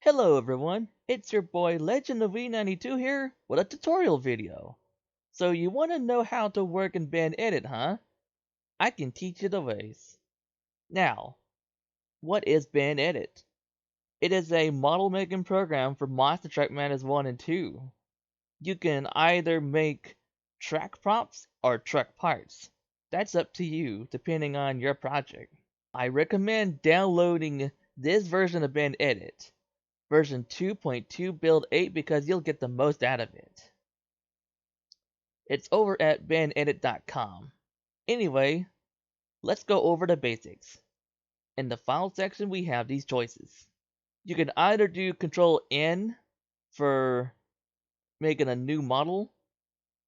Hello everyone, it's your boy Legend of V92 here with a tutorial video. So you want to know how to work in BinEdit, huh? I can teach you the ways. Now, what is BinEdit? It is a model making program for Monster Truck Madness 1 and 2. You can either make track props or truck parts. That's up to you, depending on your project. I recommend downloading this version of BinEdit. Version 2.2 Build 8 because you'll get the most out of it. It's over at BinEdit.com. Anyway, let's go over the basics. In the file section, we have these choices. You can either do Control N for making a new model,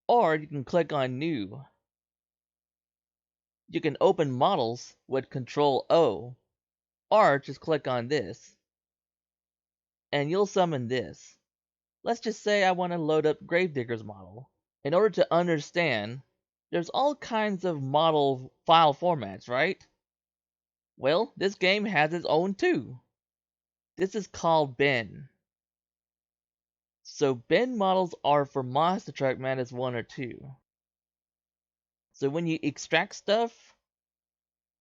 or you can click on New. You can open models with Control O, or just click on this, and you'll summon this. Let's just say I want to load up Gravedigger's model. In order to understand, there's all kinds of model file formats, right? Well, this game has its own too. This is called bin. So bin models are for Monster Truck Madness 1 or 2. So when you extract stuff,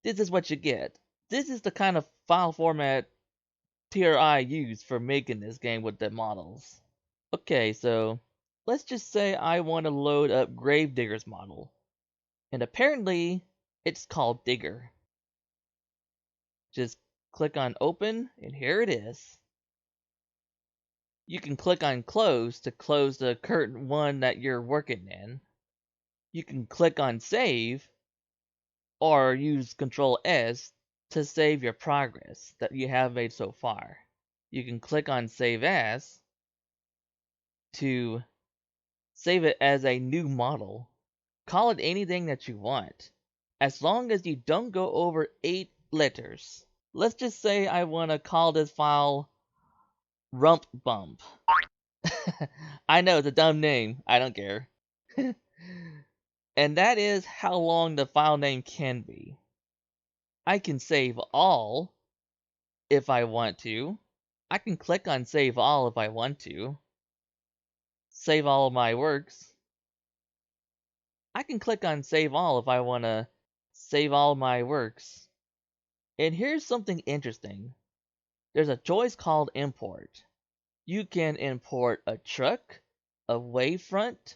this is what you get. This is the kind of file format TRI used for making this game with the models. Okay, so let's just say I want to load up Gravedigger's model. And apparently, it's called Digger. Just click on Open, and here it is. You can click on Close to close the current one that you're working in. You can click on Save, or use Control S to save your progress that you have made so far. You can click on Save As to save it as a new model. Call it anything that you want, as long as you don't go over 8 letters. Let's just say I want to call this file Rump Bump. I know, it's a dumb name. I don't care. And that is how long the file name can be. I can save all if I want to. I can click on Save All if I want to. Save all of my works. I can click on Save All if I want to save all my works. And here's something interesting. There's a choice called Import. You can import a truck, a wavefront,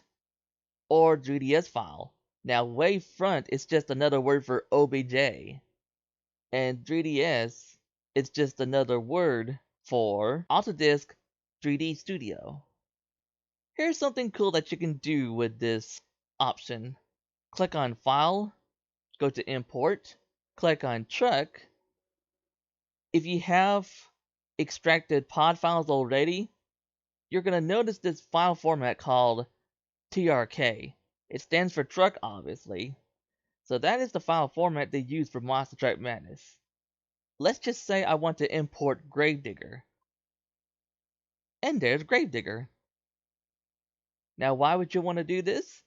or 3ds file. Now, wavefront is just another word for OBJ, and 3ds is just another word for Autodesk 3D Studio. Here's something cool that you can do with this option. Click on File, go to Import, click on Truck. If you have extracted pod files already, you're going to notice this file format called TRK. It stands for truck, obviously. So that is the file format they use for Monster Truck Madness. Let's just say I want to import Gravedigger. And there's Gravedigger. Now why would you want to do this?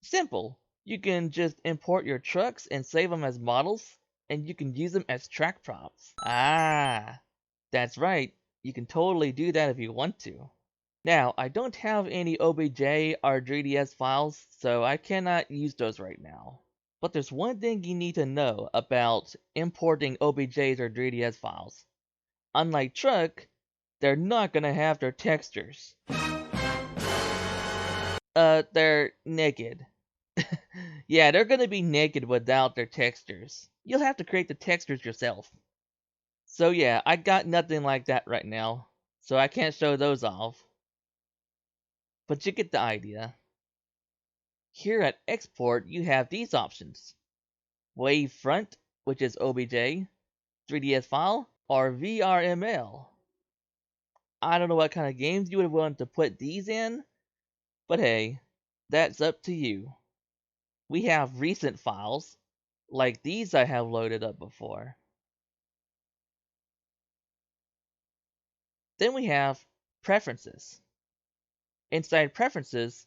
Simple. You can just import your trucks and save them as models, and you can use them as track props. Ah, that's right. You can totally do that if you want to. Now, I don't have any OBJ or 3ds files, so I cannot use those right now. But there's one thing you need to know about importing OBJs or 3ds files. Unlike Truck, they're not gonna have their textures. They're naked. Yeah, they're gonna be naked without their textures. You'll have to create the textures yourself. So yeah, I got nothing like that right now, so I can't show those off. But you get the idea. Here at Export, you have these options. Wavefront, which is OBJ, 3ds file, or VRML. I don't know what kind of games you would want to put these in, but hey, that's up to you. We have recent files, like these I have loaded up before. Then we have Preferences. Inside Preferences,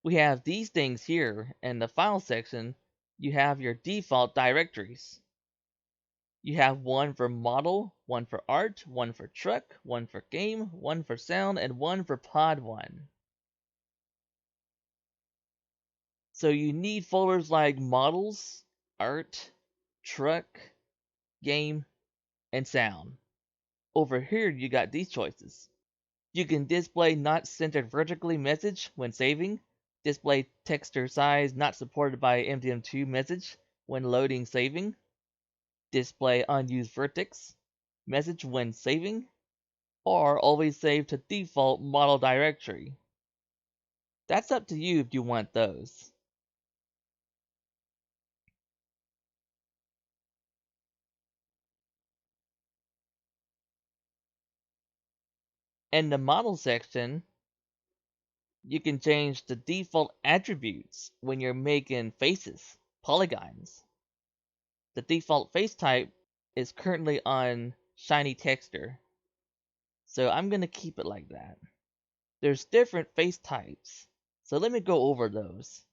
we have these things here. In the File section, you have your default directories. You have one for model, one for art, one for truck, one for game, one for sound, and one for pod 1. So you need folders like models, art, truck, game, and sound. Over here you got these choices. You can display not centered vertically message when saving, display texture size not supported by MTM2 message when loading saving, display unused vertex message when saving, or always save to default model directory. That's up to you if you want those. In the model section, you can change the default attributes when you're making faces, polygons. The default face type is currently on shiny texture, so I'm going to keep it like that. There's different face types, so let me go over those.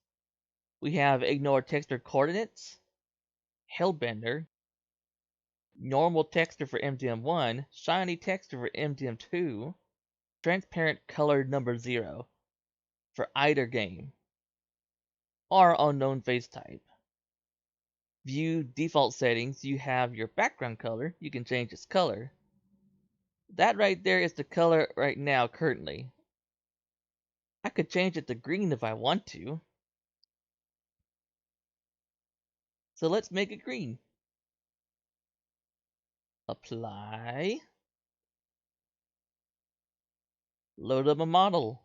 We have ignore texture coordinates, hellbender, normal texture for MTM1, shiny texture for MTM2, transparent color number 0 for either game, or unknown face type. View default settings, you have your background color, you can change its color. That right there is the color right now currently. I could change it to green if I want to. So let's make it green. Apply. Load up a model.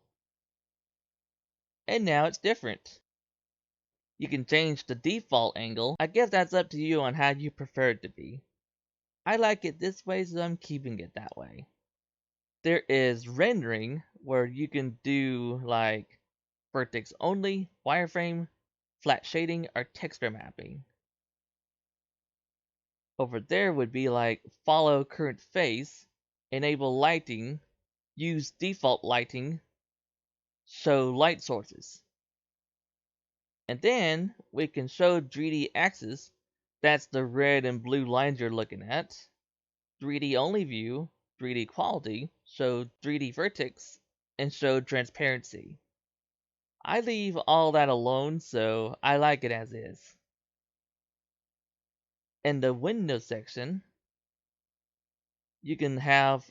And now it's different. You can change the default angle. I guess that's up to you on how you prefer it to be. I like it this way, so I'm keeping it that way. There is rendering, where you can do like vertex only, wireframe, flat shading, or texture mapping. Over there would be like follow current face, enable lighting, use default lighting, show light sources. And then we can show 3D axis, that's the red and blue lines you're looking at. 3D only view, 3D quality, show 3D vertex, and show transparency. I leave all that alone, so I like it as is. In the Windows section, you can have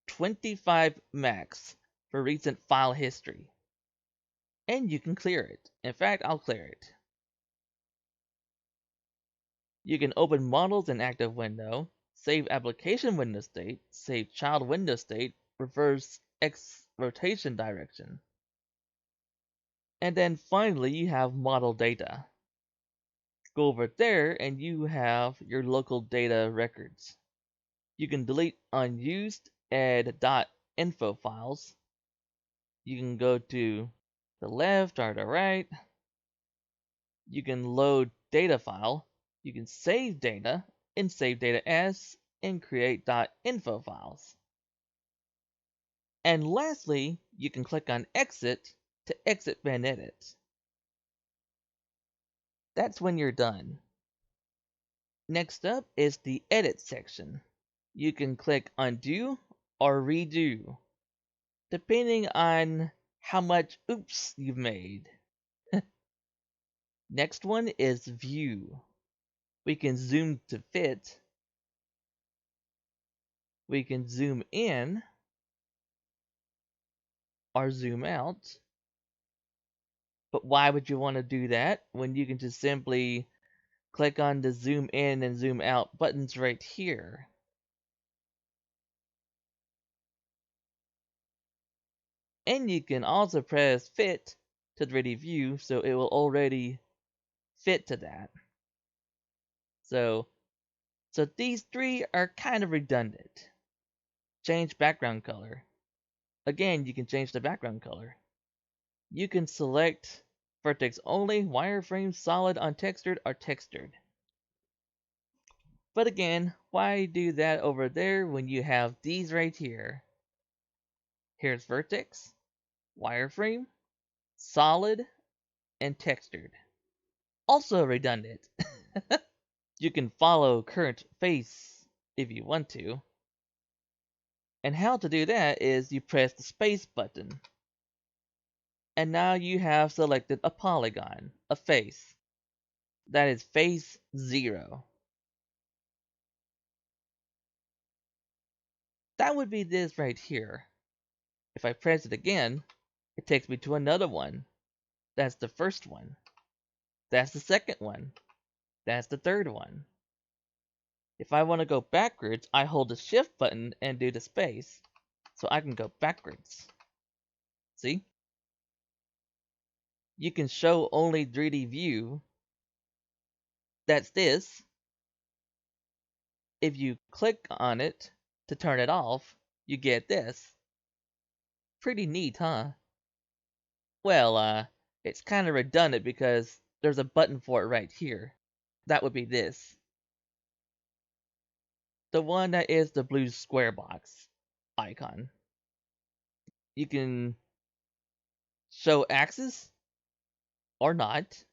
25 max for recent file history. And you can clear it. In fact, I'll clear it. You can open models in active window, save application window state, save child window state, reverse X rotation direction. And then finally, you have model data. Go over there and you have your local data records. You can delete unused, add .info files. You can go to the left or the right. You can load data file. You can save data in save data as and create .info files. And lastly, you can click on exit to exit BinEdit. That's when you're done. Next up is the edit section. You can click undo or redo, depending on how much oops you've made. Next one is view. We can zoom to fit. We can zoom in or zoom out. But why would you want to do that when you can just simply click on the zoom in and zoom out buttons right here? And you can also press fit to 3D view, so it will already fit to that. So these three are kind of redundant. Change background color. Again, you can change the background color. You can select vertex only, wireframe, solid, untextured, or textured. But again, why do that over there when you have these right here? Here's vertex, wireframe, solid, and textured. Also redundant. You can follow current face if you want to. And how to do that is you press the space button. And now you have selected a polygon, a face. That is face 0. That would be this right here. If I press it again, it takes me to another one. That's the first one. That's the second one. That's the third one. If I want to go backwards, I hold the shift button and do the space, so I can go backwards. See? You can show only 3D view. That's this. If you click on it to turn it off, you get this. Pretty neat, huh? Well, it's kind of redundant because there's a button for it right here. That would be this. The one that is the blue square box icon. You can show axis or not.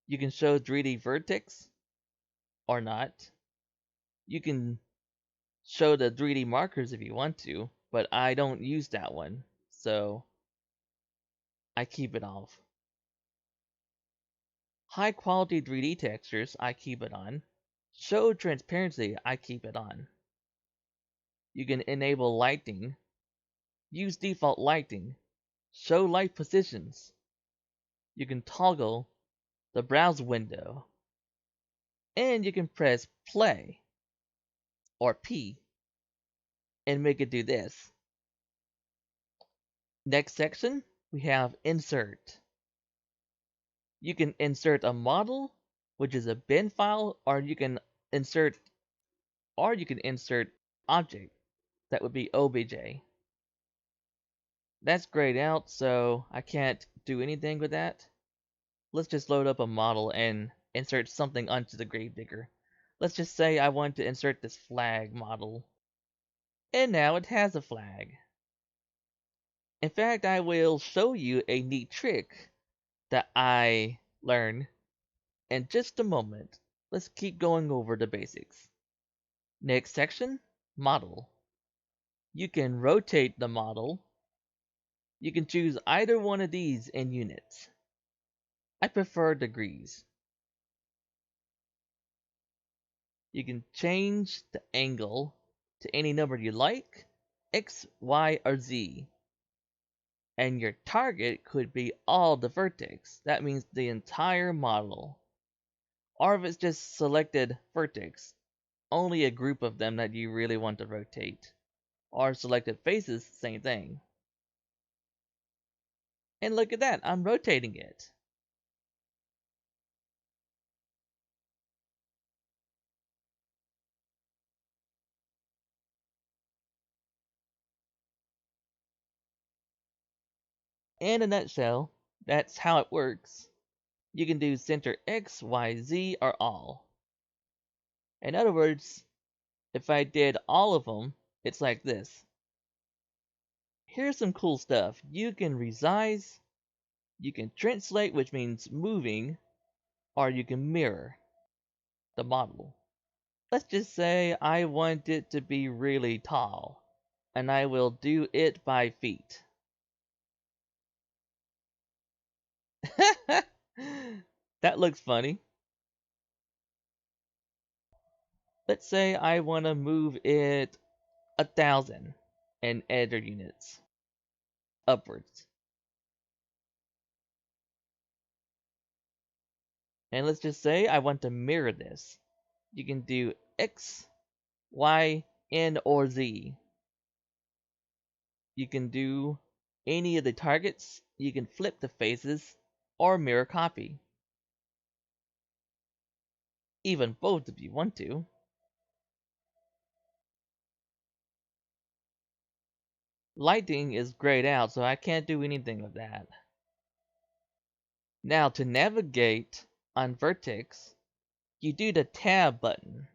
You can show 3D vertex or not. You can show the 3D markers if you want to, but I don't use that one, so I keep it off. High quality 3D textures, I keep it on. Show transparency, I keep it on. You can enable lighting, use default lighting, show light positions. You can toggle the browse window, and you can press play or P and make it do this. Next section, we have insert. You can insert a model, which is a bin file, or you can insert object. That would be obj. That's grayed out, so I can't do anything with that. Let's just load up a model and insert something onto the gravedigger. Let's just say I want to insert this flag model. And now it has a flag. In fact, I will show you a neat trick that I learned in just a moment. Let's keep going over the basics. Next section, model. You can rotate the model. You can choose either one of these in units. I prefer degrees. You can change the angle to any number you like, X, Y, or Z. And your target could be all the vertex. That means the entire model. Or if it's just selected vertex, only a group of them that you really want to rotate. Or selected faces, same thing. And look at that, I'm rotating it. In a nutshell, that's how it works. You can do center X, Y, Z, or all. In other words, if I did all of them, it's like this. Here's some cool stuff. You can resize, you can translate, which means moving, or you can mirror the model. Let's just say I want it to be really tall, and I will do it by feet. That looks funny. Let's say I want to move it 1,000 in editor units upwards. And let's just say I want to mirror this. You can do X, Y, N, or Z. You can do any of the targets. You can flip the faces or mirror copy. Even both if you want to. Lighting is grayed out, so I can't do anything with that. Now to navigate on vertex, you do the tab button.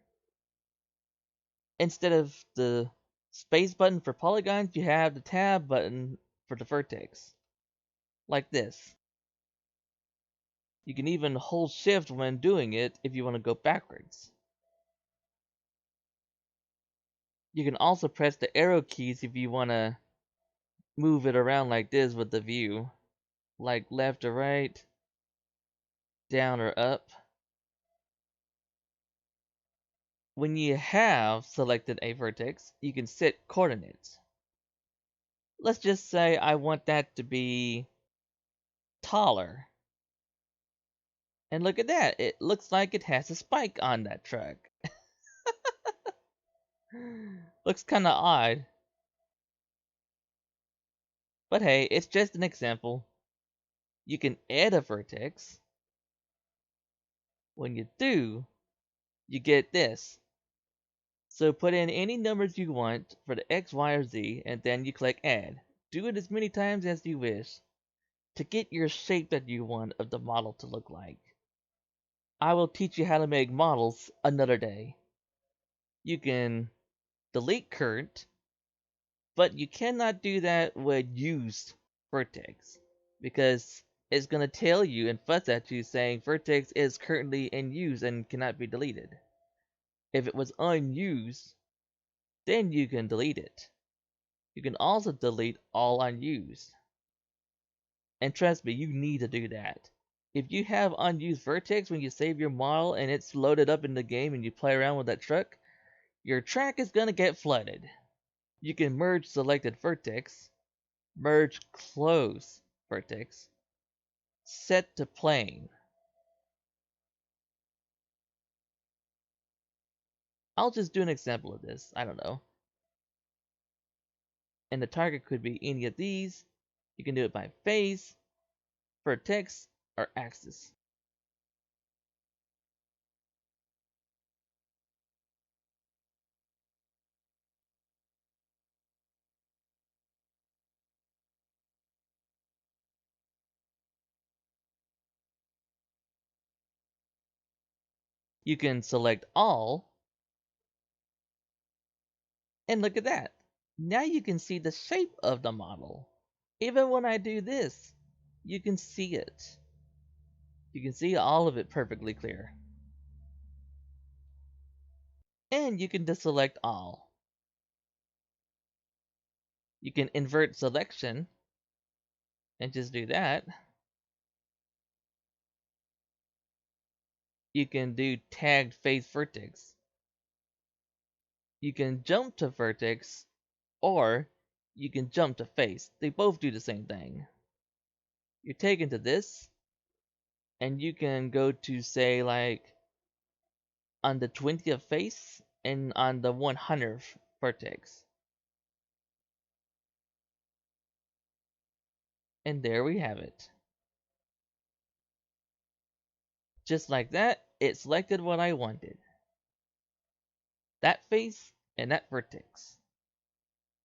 Instead of the space button for polygons, you have the tab button for the vertex. Like this. You can even hold shift when doing it if you want to go backwards. You can also press the arrow keys if you want to move it around like this with the view, like left or right, down or up. When you have selected a vertex, you can set coordinates. Let's just say I want that to be taller. And look at that, it looks like it has a spike on that truck. Looks kinda odd. But hey, it's just an example. You can add a vertex. When you do, you get this. So put in any numbers you want for the X, Y, or Z, and then you click add. Do it as many times as you wish to get your shape that you want of the model to look like. I will teach you how to make models another day. You can delete current, but you cannot do that with used vertex because it's going to tell you and fuss at you saying vertex is currently in use and cannot be deleted. If it was unused, then you can delete it. You can also delete all unused. And trust me, you need to do that. If you have unused vertex when you save your model and it's loaded up in the game and you play around with that truck, your track is going to get flooded. You can merge selected vertex, merge close vertex, set to plane. I'll just do an example of this, I don't know. And the target could be any of these. You can do it by face, vertex, or axis. You can select all, and look at that. Now you can see the shape of the model. Even when I do this, you can see it. You can see all of it perfectly clear. And you can deselect all. You can invert selection and just do that. You can do tagged face vertex. You can jump to vertex or you can jump to face. They both do the same thing. You're taken to this and you can go to say like on the 20th face and on the 100th vertex. And there we have it. Just like that, it selected what I wanted. That face and that vertex.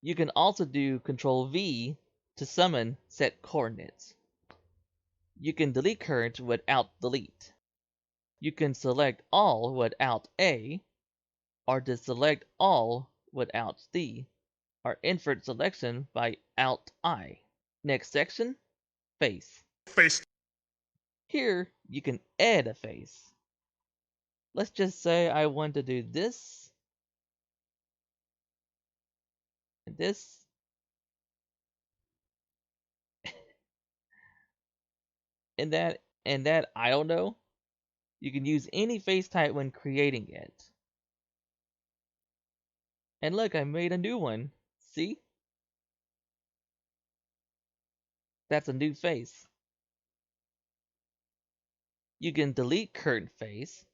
You can also do Control V to summon set coordinates. You can delete current without delete. You can select all without A, or deselect all without D, or invert selection by Alt I. Next section, face. Here, you can add a face. Let's just say I want to do this, and this, and that, I don't know. You can use any face type when creating it. And look, I made a new one. See? That's a new face. You can delete current face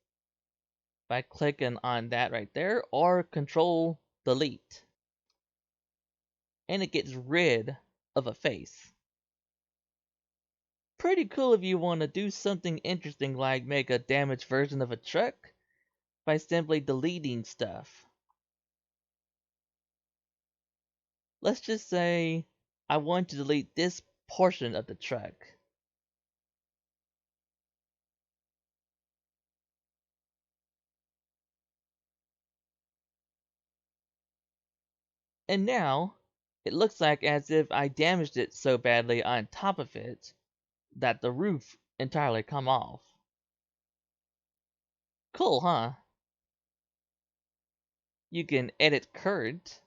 by clicking on that right there or Control Delete. And it gets rid of a face. Pretty cool if you want to do something interesting like make a damaged version of a truck by simply deleting stuff. Let's just say I want to delete this portion of the truck. And now, it looks like as if I damaged it so badly on top of it that the roof entirely come off. Cool, huh? You can edit current,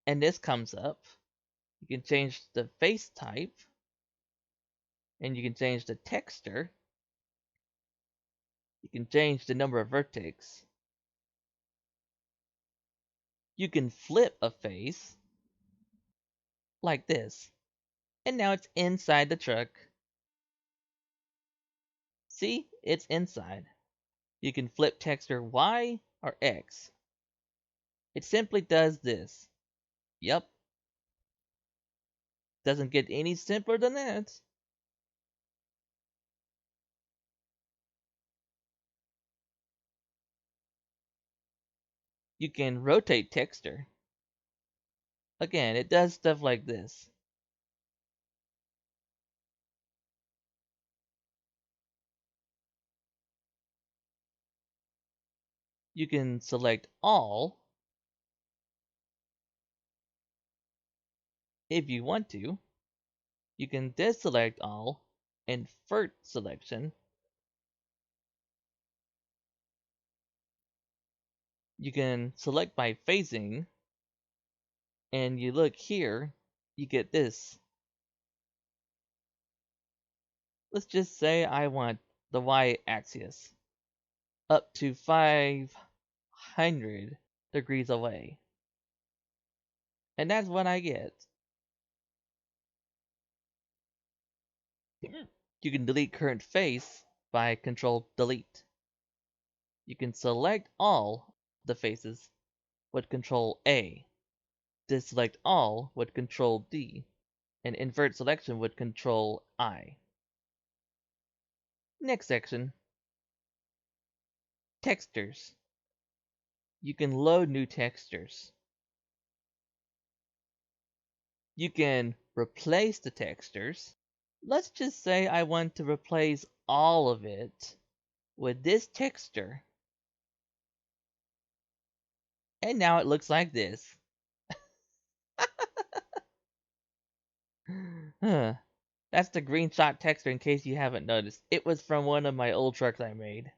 and this comes up. You can change the face type, and you can change the texture. You can change the number of vertex. You can flip a face like this, and now it's inside the truck. See, it's inside. You can flip texture Y or X. It simply does this. Yep, doesn't get any simpler than that. You can rotate texture. Again, it does stuff like this. You can select all if you want to. You can deselect all, invert selection. You can select by phasing, and you look here, you get this. Let's just say I want the y-axis up to 500 degrees away. And that's what I get. You can delete current face by Control Delete. You can select all the faces with Control A, deselect all with Control D, and invert selection with Control I. Next section, textures. You can load new textures. You can replace the textures. Let's just say I want to replace all of it with this texture. And now it looks like this. That's the green shot texture in case you haven't noticed. It was from one of my old trucks I made.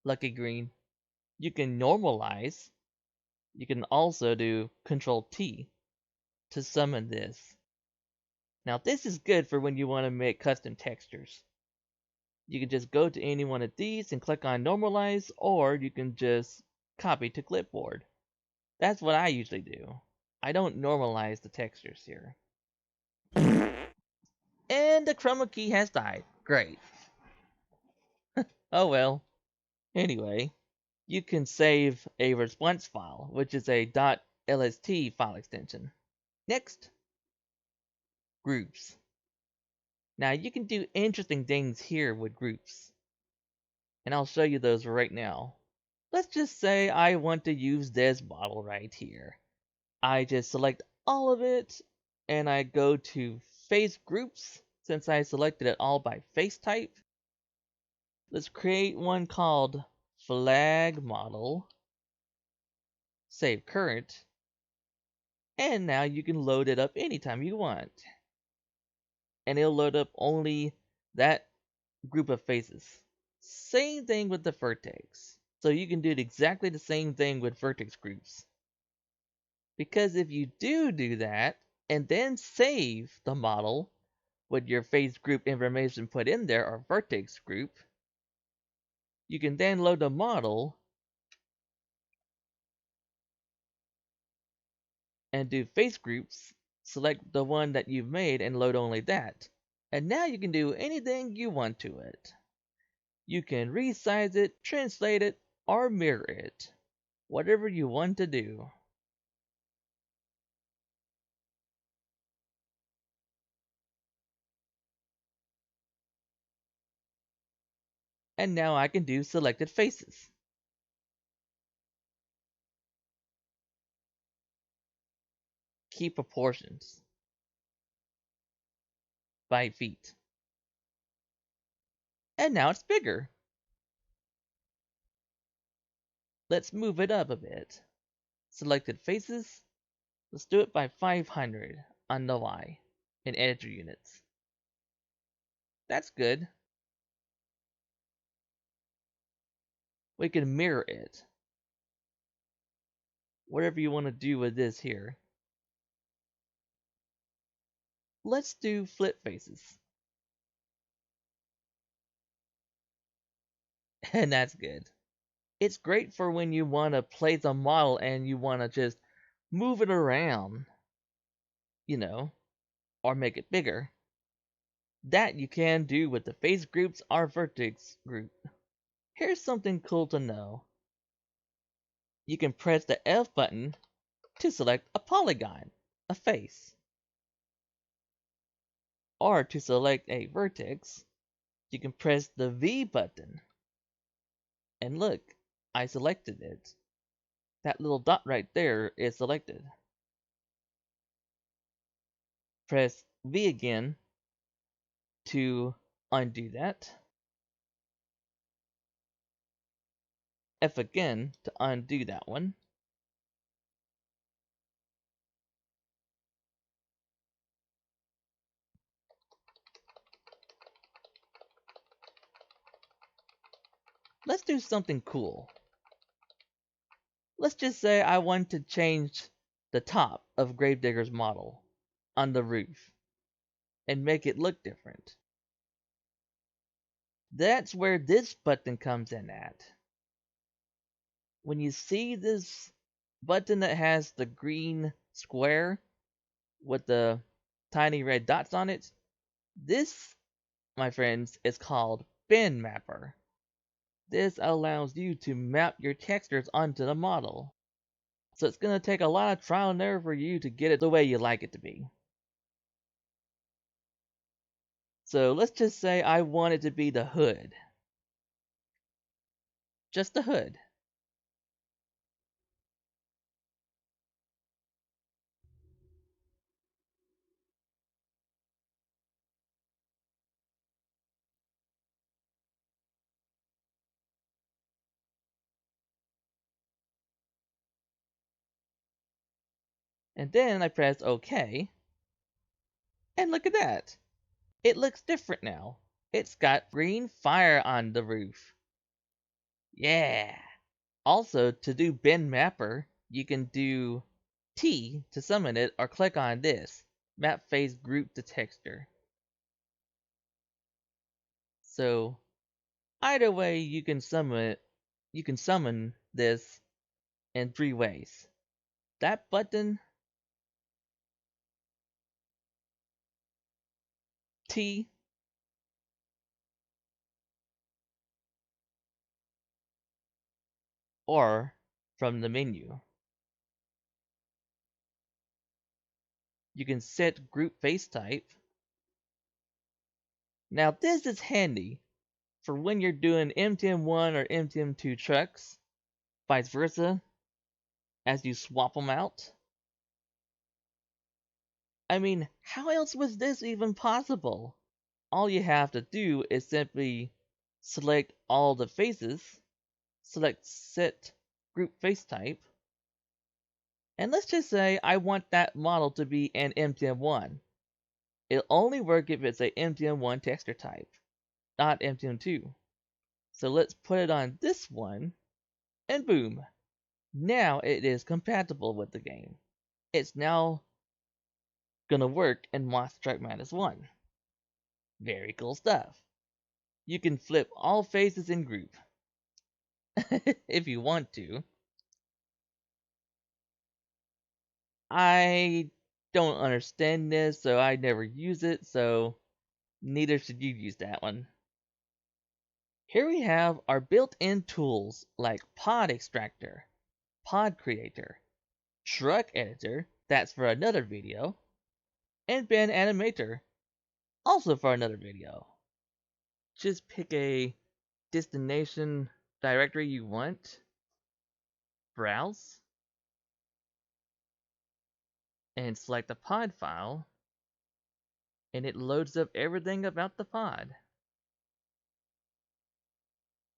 Lucky green. You can normalize. You can also do Control T to summon this. Now this is good for when you want to make custom textures. You can just go to any one of these and click on normalize, or you can just copy to clipboard. That's what I usually do. I don't normalize the textures here. And the chroma key has died. Great. Oh well. Anyway, you can save a response file, which is a .lst file extension. Next, groups. Now you can do interesting things here with groups, and I'll show you those right now. Let's just say I want to use this bottle right here. I just select all of it, and I go to face groups, since I selected it all by face type. Let's create one called flag model, save current, and now you can load it up anytime you want. And it'll load up only that group of faces. Same thing with the vertex. So you can do exactly the same thing with vertex groups. Because if you do that, and then save the model with your face group information put in there, or vertex group, you can then load the model and do face groups, select the one that you've made and load only that. And now you can do anything you want to it. You can resize it, translate it, or mirror it. Whatever you want to do. And now I can do selected faces. Key proportions by feet. And now it's bigger. Let's move it up a bit. Selected faces. Let's do it by 500 on the Y in editor units. That's good. We can mirror it. Whatever you want to do with this here. Let's do flip faces. And that's good. It's great for when you want to place a model and you want to just move it around, you know, or make it bigger. That you can do with the face groups or vertex group. Here's something cool to know. You can press the F button to select a polygon, a face. Or to select a vertex, you can press the V button. And look, I selected it. That little dot right there is selected. Press V again to undo that. F again to undo that one. Let's do something cool. Let's just say I want to change the top of Gravedigger's model on the roof and make it look different. That's where this button comes in at. When you see this button that has the green square with the tiny red dots on it, this, my friends, is called Bin Mapper. This allows you to map your textures onto the model. So it's going to take a lot of trial and error for you to get it the way you like it to be. So let's just say I want it to be the hood. Just the hood. And then I press OK. And look at that. It looks different now. It's got green fire on the roof. Yeah. Also, to do bin mapper, you can do T to summon it or click on this. Map face group to texture. So either way you can summon this in 3 ways. That button, T, or from the menu. You can set group face type. Now this is handy for when you're doing MTM1 or MTM2 trucks, vice versa, as you swap them out. I mean, how else was this even possible? All you have to do is simply select all the faces, select set group face type, and let's just say I want that model to be an MTM1. It'll only work if it's a MTM1 texture type, not MTM2. So let's put it on this one, and boom! Now it is compatible with the game. It's now gonna work in Monster Truck -1. Very cool stuff. You can flip all faces in group. If you want to. I don't understand this, so I never use it, so neither should you use that one. Here we have our built-in tools like Pod Extractor, Pod Creator, Truck Editor, that's for another video, and Bin Animator, also for another video. Just pick a destination directory you want, browse, and select the pod file, and it loads up everything about the pod.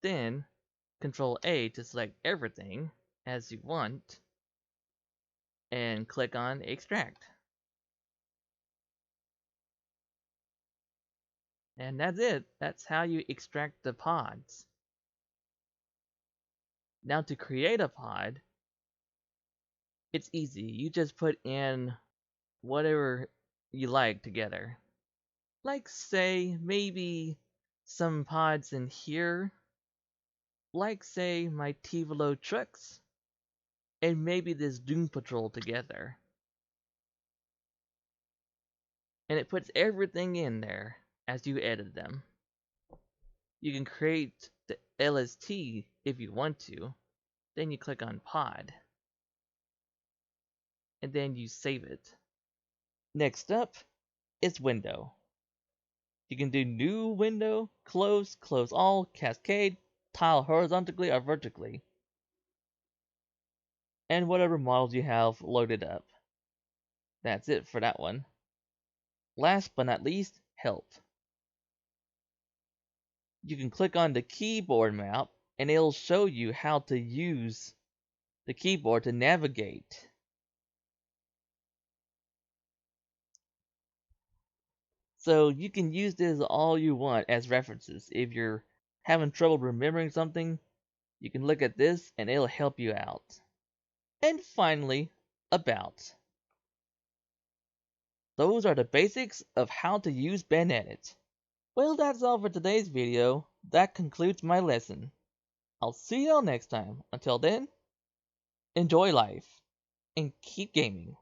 Then Control A to select everything as you want, and click on Extract. And that's it. That's how you extract the pods. Now to create a pod, it's easy. You just put in whatever you like together. Like say, maybe some pods in here. Like say, my Tivolo trucks. And maybe this Doom Patrol together. And it puts everything in there as you edit them. You can create the LST if you want to. Then you click on pod. And then you save it. Next up is window. You can do new window, close, close all, cascade, tile horizontally or vertically. And whatever models you have loaded up. That's it for that one. Last but not least, help. You can click on the keyboard map and it'll show you how to use the keyboard to navigate. So you can use this all you want as references. If you're having trouble remembering something, you can look at this and it'll help you out. And finally, about. Those are the basics of how to use BinEdit. Well, that's all for today's video. That concludes my lesson. I'll see y'all next time. Until then, enjoy life and keep gaming.